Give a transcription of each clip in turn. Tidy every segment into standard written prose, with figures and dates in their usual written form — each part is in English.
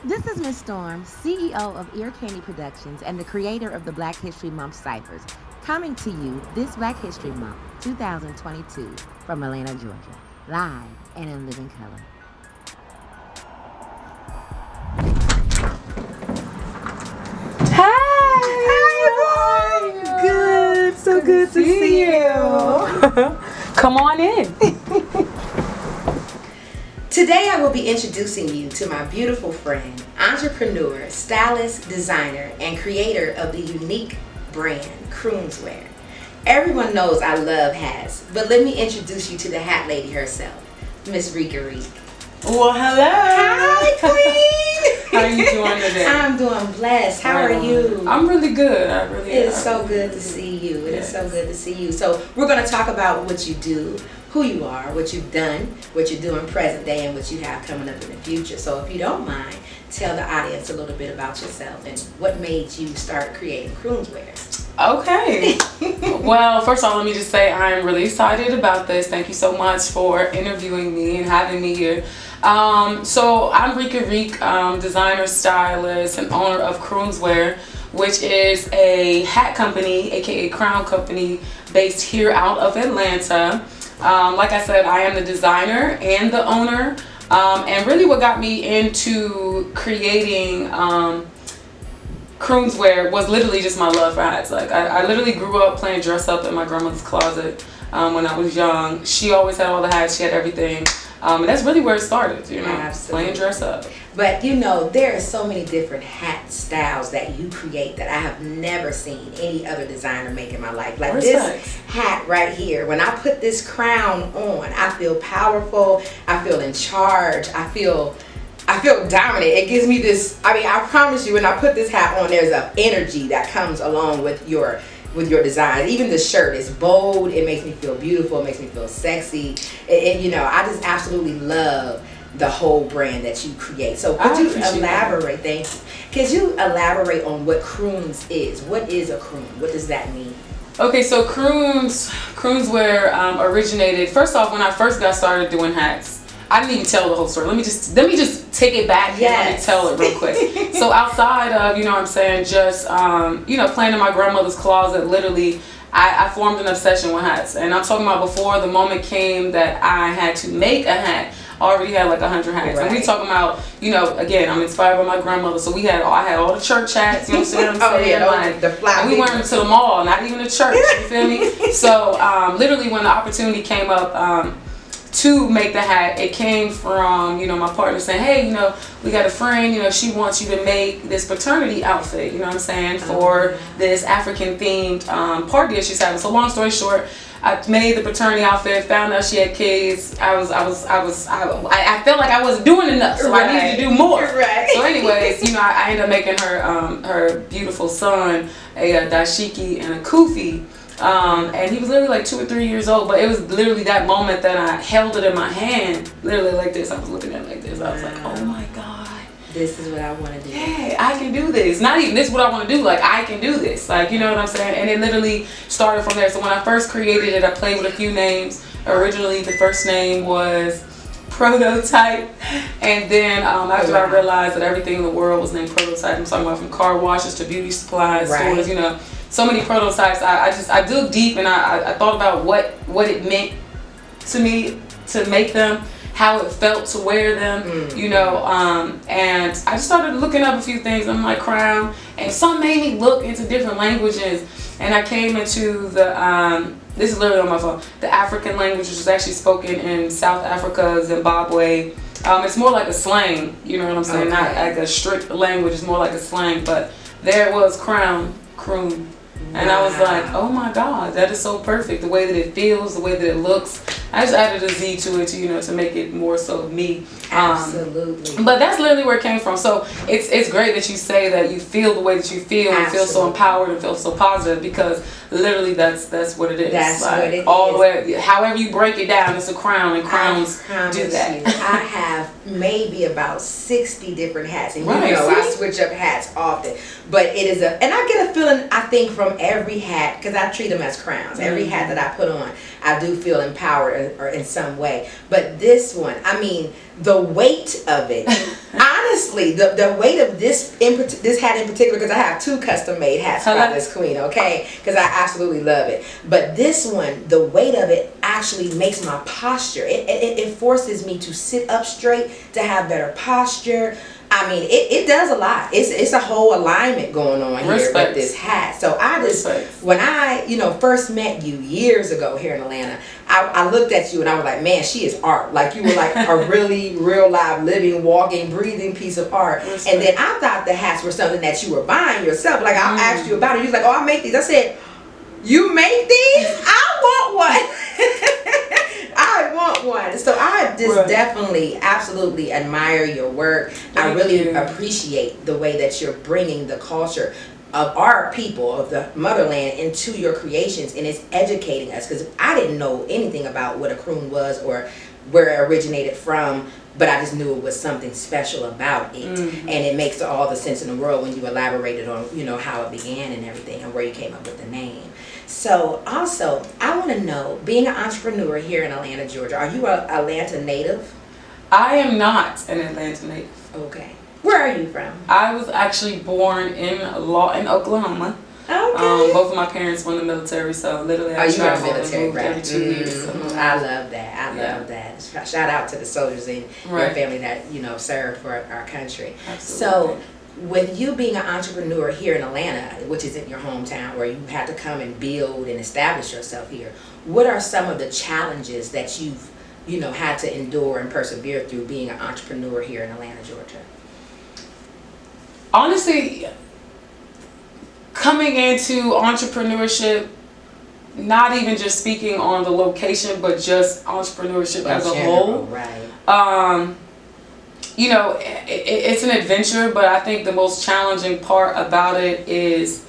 This is Miss Storm, CEO of Ear Candy Productions and the creator of the Black History Month Ciphers, coming to you this Black History Month 2022 from Atlanta, Georgia, live and in living color. Hi, good. So good to see you. Come on in. Today I will be introducing you to my beautiful friend, entrepreneur, stylist, designer, and creator of the unique brand Chromeswear. Everyone knows I love hats, but let me introduce you to the hat lady herself, Miss Rika Reek. Well, hello. Hi, Queen. How are you doing today? I'm doing blessed. How are you? I'm really good. It is so good to see you. It is so good to see you. So we're going to talk about what you do, who you are, what you've done, what you're doing present day, and what you have coming up in the future. So if you don't mind, tell the audience a little bit about yourself and what made you start creating Chromeswear. Okay. Well, first of all, let me just say I'm really excited about this. Thank you so much for interviewing me and having me here. So I'm Rika Reek, designer, stylist, and owner of Chromeswear, which is a hat company, aka crown company, based here out of Atlanta. Like I said, I am the designer and the owner. And really what got me into creating Chromeswear was literally just my love for hats. Like I literally grew up playing dress up in my grandmother's closet when I was young. She always had all the hats, she had everything. And that's really where it started, you know, Absolutely. playing dress up. But you know, there are so many different hat styles that you create that I have never seen any other designer make in my life. Like this hat right here, when I put this crown on, I feel powerful, I feel in charge, I feel dominant. It gives me this, I promise you, when I put this hat on, there's an energy that comes along with your design. Even the shirt is bold. It makes me feel beautiful. It makes me feel sexy. And you know, I just absolutely love the whole brand that you create. So could you elaborate? Thank you. Could you elaborate on what Kroonz is? What is a Kroon? What does that mean? Okay, so Chromeswear originated, first off, when I first got started doing hats. I didn't even tell the whole story. Let me just take it back and let me tell it real quick. So outside of, you know what I'm saying, just playing in my grandmother's closet, literally I formed an obsession with hats. And I'm talking about before the moment came that I had to make a hat. I already had like 100 hats. Right. And we talking about, you know, again, I'm inspired by my grandmother. So I had all the church hats, you know what I'm saying? Like, the fly. And we went to the mall, not even the church, you feel me? So literally when the opportunity came up to make the hat, it came from, you know, my partner saying, hey, you know, we got a friend, you know, she wants you to make this paternity outfit, you know what I'm saying, for this African themed party that she's having. So long story short, I made the paternity outfit, found out she had kids. I felt like I wasn't doing enough, so I needed to do more. Right. So anyways, you know, I ended up making her beautiful son a dashiki and a kufi. And he was literally like 2 or 3 years old, but it was literally that moment that I held it in my hand, literally like this. I was looking at it like this. I was like, oh my God. This is what I want to do. Yeah, I can do this. Not even this is what I want to do. Like, I can do this. Like, you know what I'm saying? And it literally started from there. So when I first created it, I played with a few names. Originally, the first name was Prototype. And then after I realized that everything in the world was named Prototype, I'm talking about from car washes to beauty supplies, stores, you know. So many prototypes. I dug deep and I thought about what it meant to me to make them, how it felt to wear them, you know, and I just started looking up a few things. I'm like, crown, and some made me look into different languages, and I came into the this is literally on my phone, the African language, which is actually spoken in South Africa, Zimbabwe. It's more like a slang, you know what I'm saying, not like a strict language, it's more like a slang, but there it was, croon. And I was like, oh my God, that is so perfect. The way that it feels, the way that it looks. I just added a Z to it, to make it more so of me. Absolutely. But that's literally where it came from. So it's great that you say that you feel the way that you feel and feel so empowered and feel so positive, because literally that's what it is. That's like, what it is. All the way, however you break it down, it's a crown, and crowns do that. I have maybe about 60 different hats, and Right, you know, I see? switch up hats often. But it is and I get a feeling, I think, from every hat, because I treat them as crowns. Every hat that I put on, I do feel empowered or in some way. But this one, I mean, the weight of it, honestly. honestly, the weight of this hat in particular, because I have 2 custom made hats by this queen, okay? Because I absolutely love it. But this one, the weight of it actually makes my posture. It forces me to sit up straight, to have better posture. I mean, it does a lot. It's a whole alignment going on here with this hat. So I just, when I, first met you years ago here in Atlanta, I looked at you and I was like, man, she is art. Like, you were like a really real live, living, walking, breathing piece of art. And then I thought the hats were something that you were buying yourself. Like, I asked you about it. You was like, oh, I make these. I said, you make these? I want one. I want one. So I just definitely, absolutely admire your work. I really appreciate the way that you're bringing the culture of our people, of the motherland, into your creations, and it's educating us, because I didn't know anything about what a Kroonz was or where it originated from, but I just knew it was something special about it. And it makes all the sense in the world when you elaborated on, how it began and everything, and where you came up with the name. So also, I want to know, being an entrepreneur here in Atlanta, Georgia, are you an Atlanta native? I am not an Atlanta native. Okay. Where are you from? I was actually born in Oklahoma. Okay. Both of my parents were in the military, so literally I traveled and moved every 2 years. I love that. I love that. Shout out to the soldiers in your family that, served for our country. Absolutely. So, with you being an entrepreneur here in Atlanta, which is in your hometown, where you had to come and build and establish yourself here, what are some of the challenges that you've, had to endure and persevere through being an entrepreneur here in Atlanta, Georgia? Honestly, coming into entrepreneurship, not even just speaking on the location, but just entrepreneurship as a whole. Right. It's an adventure, but I think the most challenging part about it is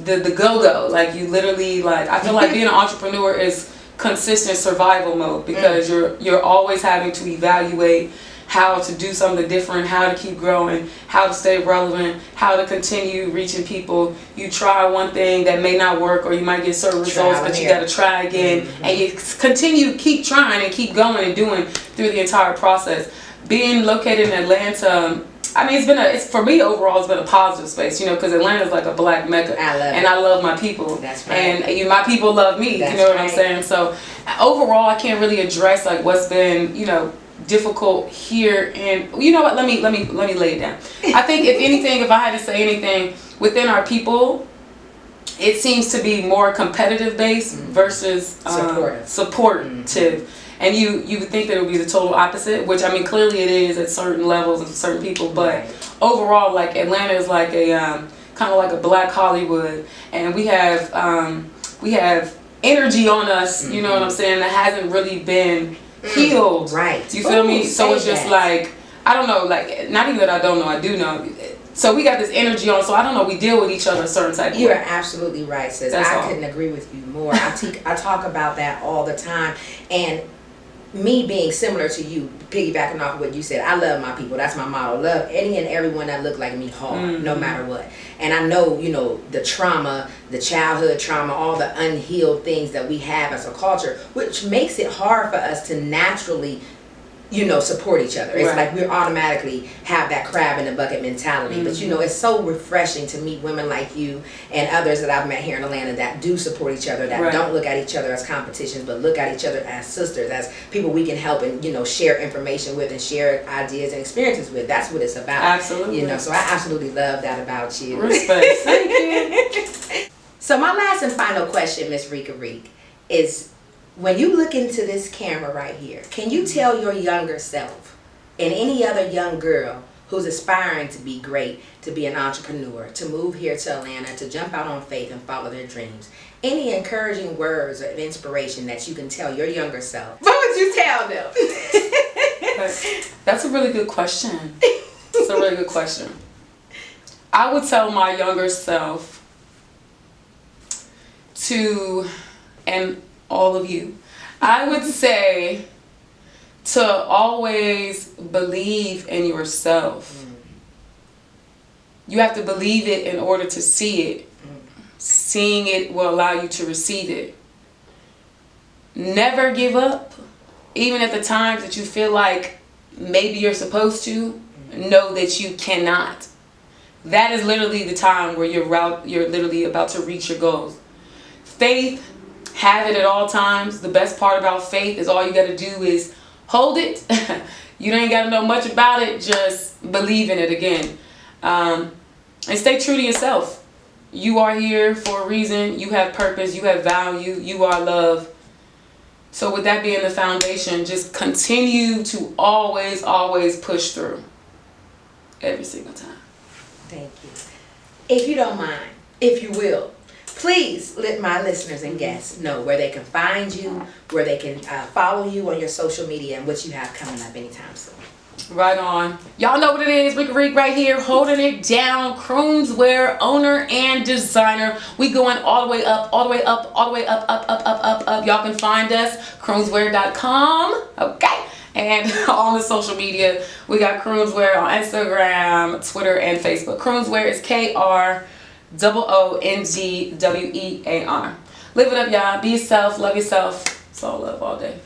the go-go. Like, you literally, I feel like being an entrepreneur is consistent survival mode, because you're always having to evaluate how to do something different, how to keep growing, how to stay relevant, how to continue reaching people. You try one thing that may not work, or you might get certain results, but you got to try again, and you keep trying and keep going and doing through the entire process. Being located in Atlanta, I mean, it's for me overall, it's been a positive space, because Atlanta is like a black mecca, and I love my people. That's right. And my people love me. That's you know what I'm saying? So overall, I can't really address what's been difficult here. And you know what? Let me lay it down. I think if anything, if I had to say anything, within our people, it seems to be more competitive based versus supportive. And you would think that it would be the total opposite, which I mean clearly it is at certain levels and certain people, but overall, like, Atlanta is like a kind of like a black Hollywood, and we have energy on us, you know what I'm saying, that hasn't really been healed. Right. You feel me? So it's just like, I don't know, like, not even that I don't know, I do know. So we got this energy on, so I don't know, we deal with each other a certain type of way. You're absolutely right, sis. I couldn't agree with you more. I talk about that all the time, and me being similar to you, piggybacking off of what you said, I love my people. That's my motto. Love any and everyone that look like me hard, no matter what. And I know, the trauma, the childhood trauma, all the unhealed things that we have as a culture, which makes it hard for us to naturally, support each other. It's like we automatically have that crab in the bucket mentality. But it's so refreshing to meet women like you and others that I've met here in Atlanta that do support each other, that don't look at each other as competitions, but look at each other as sisters, as people we can help and share information with and share ideas and experiences with. That's what it's about. Absolutely. So I absolutely love that about you. Respect. Thank you. So my last and final question, Miss Rika Reek, is, when you look into this camera right here, can you tell your younger self and any other young girl who's aspiring to be great, to be an entrepreneur, to move here to Atlanta, to jump out on faith and follow their dreams, any encouraging words of inspiration that you can tell your younger self? What would you tell them? That's a really good question. It's a really good question. I would tell my younger self and all of you, I would say to always believe in yourself. You have to believe it in order to see it. Seeing it will allow you to receive it. Never give up, even at the times that you feel like maybe you're supposed to, know that you cannot. That is literally the time where you're literally about to reach your goals. Faith, have it at all times. The best part about faith is all you got to do is hold it. You ain't got to know much about it. Just believe in it again. And stay true to yourself. You are here for a reason. You have purpose. You have value. You are love. So with that being the foundation, just continue to always, always push through. Every single time. Thank you. If you don't mind, if you will, please let my listeners and guests know where they can find you, where they can follow you on your social media, and what you have coming up anytime soon. Right on. Y'all know what it is. Reek right here, holding it down. Chromeswear owner and designer. We going all the way up, all the way up, all the way up, up, up, up, up, up. Y'all can find us, Chromeswear.com. Okay. And on the social media, we got Chromeswear on Instagram, Twitter, and Facebook. Chromeswear is KROONGWEAR. Live it up, y'all. Be yourself. Love yourself. It's all love all day.